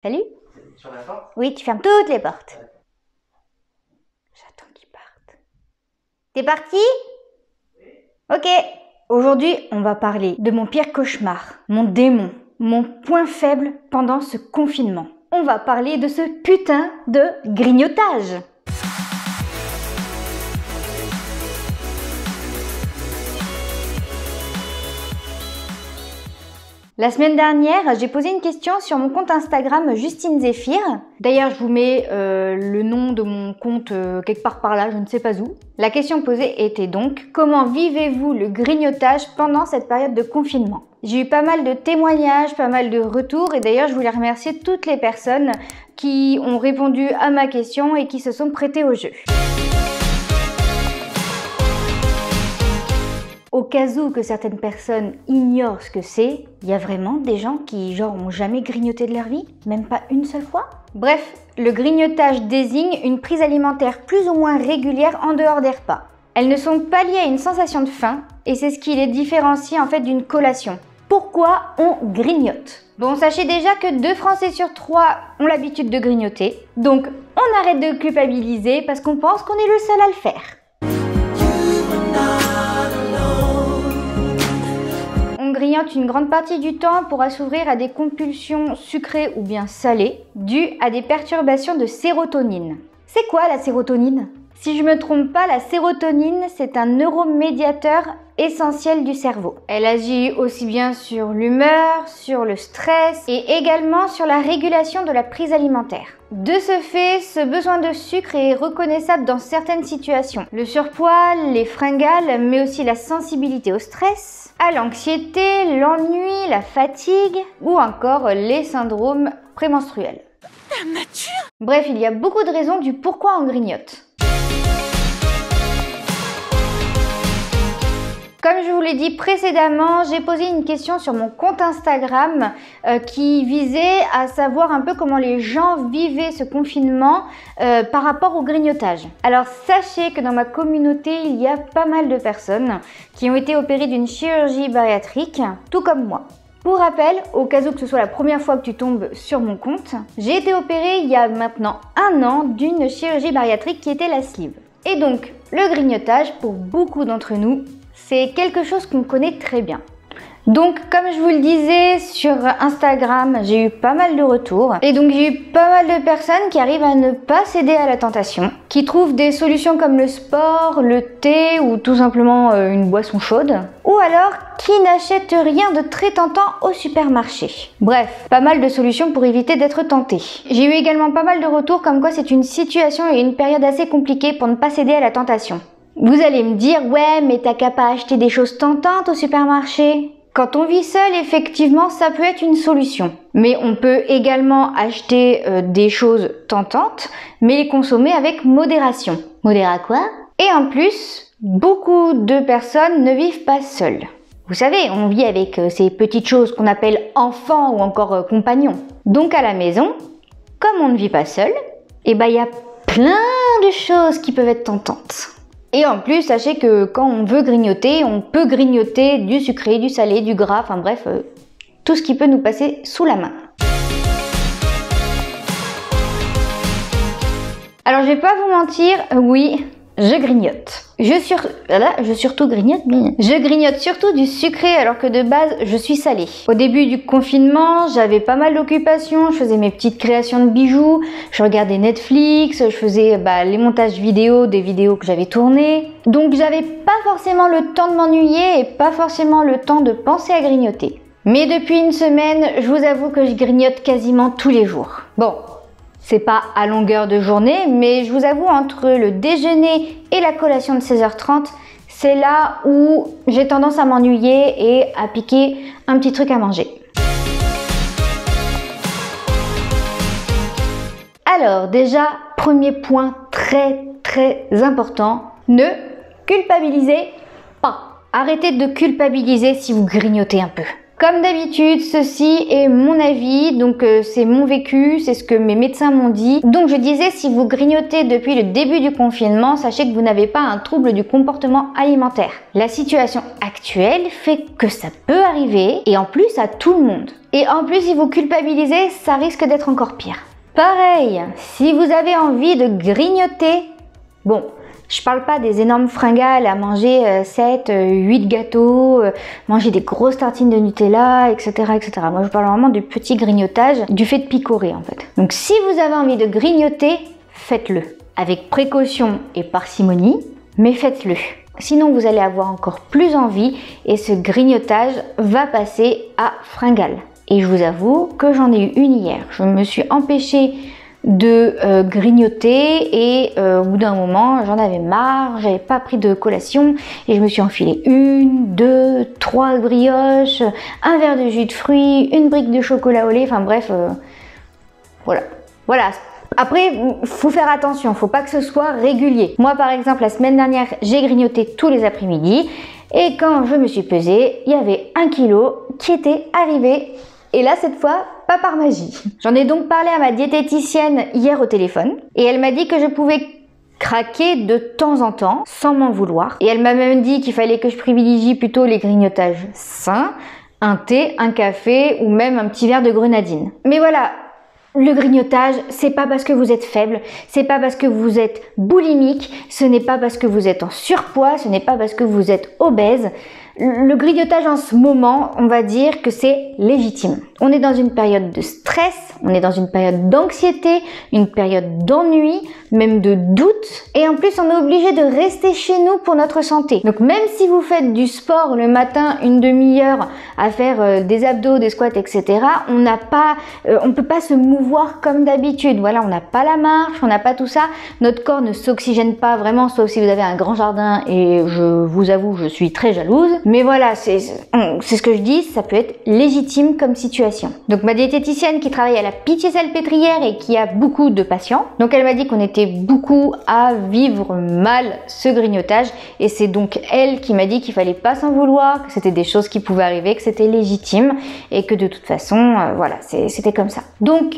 Salut? Tu fermes la porte? Oui, tu fermes toutes les portes. Ouais. J'attends qu'ils partent. T'es parti? Oui. Ok. Aujourd'hui, on va parler de mon pire cauchemar, mon démon, mon point faible pendant ce confinement. On va parler de ce putain de grignotage. La semaine dernière, j'ai posé une question sur mon compte Instagram Justine Zéphir. D'ailleurs, je vous mets le nom de mon compte quelque part par là, je ne sais pas où. La question posée était donc: comment vivez-vous le grignotage pendant cette période de confinement? J'ai eu pas mal de témoignages, pas mal de retours, et d'ailleurs, je voulais remercier toutes les personnes qui ont répondu à ma question et qui se sont prêtées au jeu. Au cas où que certaines personnes ignorent ce que c'est, il y a vraiment des gens qui, genre, ont jamais grignoté de leur vie, même pas une seule fois. Bref, le grignotage désigne une prise alimentaire plus ou moins régulière en dehors des repas. Elles ne sont pas liées à une sensation de faim, et c'est ce qui les différencie en fait d'une collation. Pourquoi on grignote? Bon, sachez déjà que 2 Français sur 3 ont l'habitude de grignoter, donc on arrête de culpabiliser parce qu'on pense qu'on est le seul à le faire. On grignote une grande partie du temps pour assouvir à des compulsions sucrées ou bien salées, dues à des perturbations de sérotonine. C'est quoi la sérotonine? Si je me trompe pas, la sérotonine, c'est un neuromédiateur essentiel du cerveau. Elle agit aussi bien sur l'humeur, sur le stress et également sur la régulation de la prise alimentaire. De ce fait, ce besoin de sucre est reconnaissable dans certaines situations. Le surpoids, les fringales, mais aussi la sensibilité au stress, à l'anxiété, l'ennui, la fatigue ou encore les syndromes prémenstruels. Bref, il y a beaucoup de raisons du pourquoi on grignote. Comme je vous l'ai dit précédemment, j'ai posé une question sur mon compte Instagram qui visait à savoir un peu comment les gens vivaient ce confinement par rapport au grignotage. Alors sachez que dans ma communauté, il y a pas mal de personnes qui ont été opérées d'une chirurgie bariatrique, tout comme moi. Pour rappel, au cas où que ce soit la première fois que tu tombes sur mon compte, j'ai été opérée il y a maintenant 1 an d'une chirurgie bariatrique qui était la sleeve. Et donc, le grignotage, pour beaucoup d'entre nous, c'est quelque chose qu'on connaît très bien. Donc, comme je vous le disais, sur Instagram, j'ai eu pas mal de retours. Et donc, j'ai eu pas mal de personnes qui arrivent à ne pas céder à la tentation, qui trouvent des solutions comme le sport, le thé ou tout simplement une boisson chaude. Ou alors, qui n'achètent rien de très tentant au supermarché. Bref, pas mal de solutions pour éviter d'être tenté. J'ai eu également pas mal de retours comme quoi c'est une situation et une période assez compliquée pour ne pas céder à la tentation. Vous allez me dire, ouais, mais t'as qu'à pas acheter des choses tentantes au supermarché. Quand on vit seul, effectivement, ça peut être une solution. Mais on peut également acheter des choses tentantes, mais les consommer avec modération. Modérer à quoi? Et en plus, beaucoup de personnes ne vivent pas seules. Vous savez, on vit avec ces petites choses qu'on appelle enfants ou encore compagnons. Donc à la maison, comme on ne vit pas seul, eh ben, il y a plein de choses qui peuvent être tentantes. Et en plus, sachez que quand on veut grignoter, on peut grignoter du sucré, du salé, du gras, enfin bref, tout ce qui peut nous passer sous la main. Alors je vais pas vous mentir, oui, je grignote. Je surtout grignote, mais je grignote surtout du sucré alors que de base je suis salée. Au début du confinement, j'avais pas mal d'occupations, je faisais mes petites créations de bijoux, je regardais Netflix, je faisais les montages vidéo des vidéos que j'avais tournées. Donc j'avais pas forcément le temps de m'ennuyer et pas forcément le temps de penser à grignoter. Mais depuis une semaine, je vous avoue que je grignote quasiment tous les jours. Bon, c'est pas à longueur de journée, mais je vous avoue, entre le déjeuner et la collation de 16h30, c'est là où j'ai tendance à m'ennuyer et à piquer un petit truc à manger. Alors déjà, premier point très important, ne culpabilisez pas. Arrêtez de culpabiliser si vous grignotez un peu. Comme d'habitude, ceci est mon avis, donc c'est mon vécu, c'est ce que mes médecins m'ont dit. Donc je disais, si vous grignotez depuis le début du confinement, sachez que vous n'avez pas un trouble du comportement alimentaire. La situation actuelle fait que ça peut arriver, et en plus à tout le monde. Et en plus, si vous culpabilisez, ça risque d'être encore pire. Pareil, si vous avez envie de grignoter, bon, je parle pas des énormes fringales à manger 7, 8 gâteaux, manger des grosses tartines de Nutella, etc., etc. Moi, je parle vraiment du petit grignotage, du fait de picorer en fait. Donc, si vous avez envie de grignoter, faites-le. Avec précaution et parcimonie, mais faites-le. Sinon, vous allez avoir encore plus envie et ce grignotage va passer à fringale. Et je vous avoue que j'en ai eu une hier. Je me suis empêchée de grignoter et au bout d'un moment j'en avais marre, j'avais pas pris de collation et je me suis enfilé 1, 2, 3 brioches, un verre de jus de fruits, une brique de chocolat au lait, enfin bref, voilà. Après, faut faire attention, faut pas que ce soit régulier. Moi par exemple, la semaine dernière, j'ai grignoté tous les après-midi et quand je me suis pesée, il y avait 1 kilo qui était arrivé. Et là, cette fois, pas par magie. J'en ai donc parlé à ma diététicienne hier au téléphone et elle m'a dit que je pouvais craquer de temps en temps sans m'en vouloir. Et elle m'a même dit qu'il fallait que je privilégie plutôt les grignotages sains, un thé, un café ou même un petit verre de grenadine. Mais voilà, le grignotage, c'est pas parce que vous êtes faible, c'est pas parce que vous êtes boulimique, ce n'est pas parce que vous êtes en surpoids, ce n'est pas parce que vous êtes obèse. Le grignotage en ce moment, on va dire que c'est légitime. On est dans une période de stress, on est dans une période d'anxiété, une période d'ennui, même de doute. Et en plus, on est obligé de rester chez nous pour notre santé. Donc même si vous faites du sport le matin, une demi-heure à faire des abdos, des squats, etc., on peut pas se mouvoir comme d'habitude. Voilà, on n'a pas la marche, on n'a pas tout ça. Notre corps ne s'oxygène pas vraiment, sauf si vous avez un grand jardin. Et je vous avoue, je suis très jalouse. Mais voilà, c'est ce que je dis, ça peut être légitime comme situation. Donc ma diététicienne qui travaille à la Pitié-Salpêtrière et qui a beaucoup de patients, donc elle m'a dit qu'on était beaucoup à vivre mal ce grignotage et c'est donc elle qui m'a dit qu'il fallait pas s'en vouloir, que c'était des choses qui pouvaient arriver, que c'était légitime et que de toute façon, voilà, c'était comme ça. Donc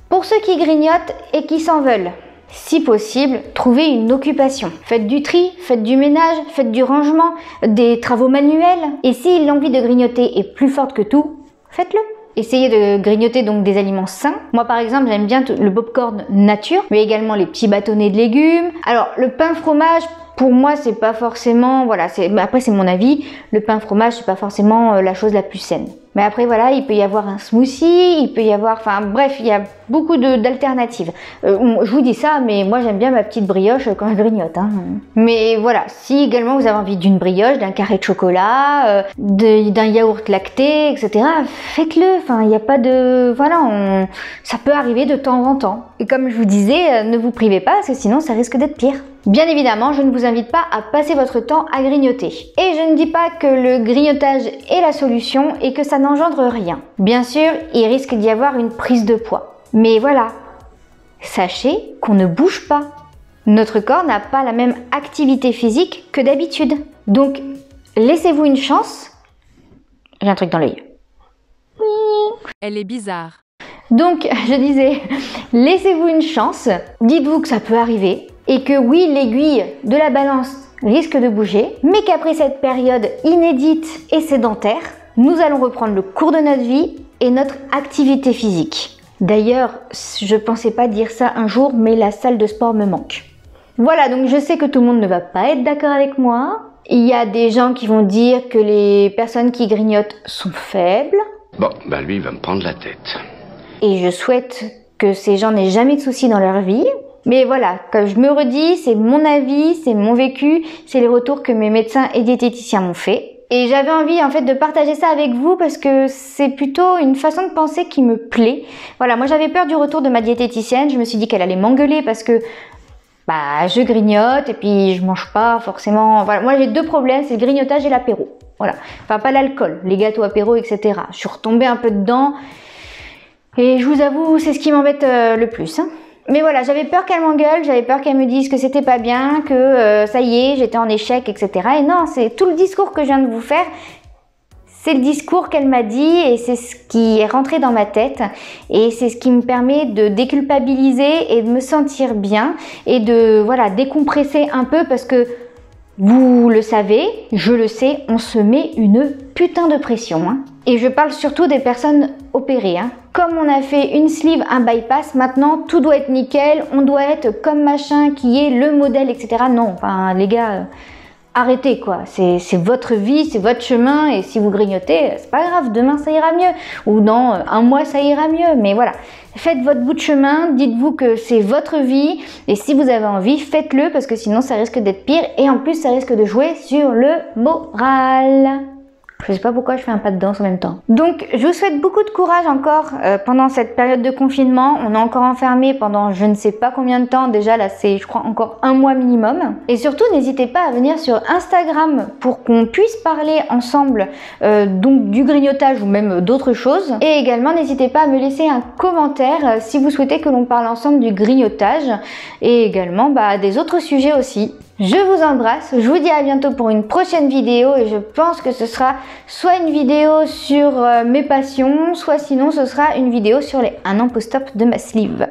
pour ceux qui grignotent et qui s'en veulent, si possible, trouvez une occupation. Faites du tri, faites du ménage, faites du rangement, des travaux manuels. Et si l'envie de grignoter est plus forte que tout, faites-le. Essayez de grignoter donc des aliments sains. Moi par exemple, j'aime bien le popcorn nature, mais également les petits bâtonnets de légumes. Alors le pain fromage, pour moi, c'est pas forcément, voilà, après c'est mon avis, le pain fromage, c'est pas forcément la chose la plus saine. Mais après voilà, il peut y avoir un smoothie, il peut y avoir, enfin bref, il y a beaucoup d'alternatives. Je vous dis ça, mais moi j'aime bien ma petite brioche quand je grignote. Hein. Mais voilà, si également vous avez envie d'une brioche, d'un carré de chocolat, d'un yaourt lacté, etc., faites-le. Enfin, il n'y a pas de, voilà, ça peut arriver de temps en temps. Et comme je vous disais, ne vous privez pas, parce que sinon ça risque d'être pire. Bien évidemment, je ne vous invite pas à passer votre temps à grignoter. Et je ne dis pas que le grignotage est la solution et que ça n'engendre rien. Bien sûr, il risque d'y avoir une prise de poids. Mais voilà, sachez qu'on ne bouge pas. Notre corps n'a pas la même activité physique que d'habitude. Donc, laissez-vous une chance. J'ai un truc dans l'œil. Elle est bizarre. Donc, je disais, laissez-vous une chance. Dites-vous que ça peut arriver. Et que oui, l'aiguille de la balance risque de bouger, mais qu'après cette période inédite et sédentaire, nous allons reprendre le cours de notre vie et notre activité physique. D'ailleurs, je pensais pas dire ça un jour, mais la salle de sport me manque. Voilà, donc je sais que tout le monde ne va pas être d'accord avec moi. Il y a des gens qui vont dire que les personnes qui grignotent sont faibles. Bon, bah lui, il va me prendre la tête. Et je souhaite que ces gens n'aient jamais de soucis dans leur vie. Mais voilà, comme je me redis, c'est mon avis, c'est mon vécu, c'est les retours que mes médecins et diététiciens m'ont fait. Et j'avais envie en fait de partager ça avec vous parce que c'est plutôt une façon de penser qui me plaît. Voilà, moi j'avais peur du retour de ma diététicienne, je me suis dit qu'elle allait m'engueuler parce que je grignote et puis je mange pas forcément. Voilà, moi j'ai deux problèmes, c'est le grignotage et l'apéro. Voilà, enfin pas l'alcool, les gâteaux apéro, etc. Je suis retombée un peu dedans et je vous avoue, c'est ce qui m'embête le plus. Hein. Mais voilà, j'avais peur qu'elle m'engueule, j'avais peur qu'elle me dise que c'était pas bien, que ça y est, j'étais en échec, etc. Et non, c'est tout le discours que je viens de vous faire, C'est le discours qu'elle m'a dit et c'est ce qui est rentré dans ma tête et c'est ce qui me permet de déculpabiliser et de me sentir bien et de voilà décompresser un peu parce que vous le savez, je le sais, on se met une putain de pression. Hein. Et je parle surtout des personnes opérées. Hein. Comme on a fait une sleeve, un bypass, maintenant tout doit être nickel, on doit être comme machin qui est le modèle, etc. Non, enfin les gars... arrêtez quoi, c'est votre vie, c'est votre chemin et si vous grignotez, c'est pas grave, demain ça ira mieux ou dans un mois ça ira mieux, mais voilà, faites votre bout de chemin, dites-vous que c'est votre vie et si vous avez envie, faites-le parce que sinon ça risque d'être pire et en plus ça risque de jouer sur le moral. Je sais pas pourquoi je fais un pas de danse en même temps. Donc je vous souhaite beaucoup de courage encore pendant cette période de confinement. On est encore enfermé pendant je ne sais pas combien de temps. Déjà là c'est je crois encore un mois minimum. Et surtout n'hésitez pas à venir sur Instagram pour qu'on puisse parler ensemble donc du grignotage ou même d'autres choses. Et également n'hésitez pas à me laisser un commentaire si vous souhaitez que l'on parle ensemble du grignotage et également des autres sujets aussi. Je vous embrasse, je vous dis à bientôt pour une prochaine vidéo et je pense que ce sera soit une vidéo sur mes passions, soit sinon ce sera une vidéo sur les 1 an post-op de ma sleeve.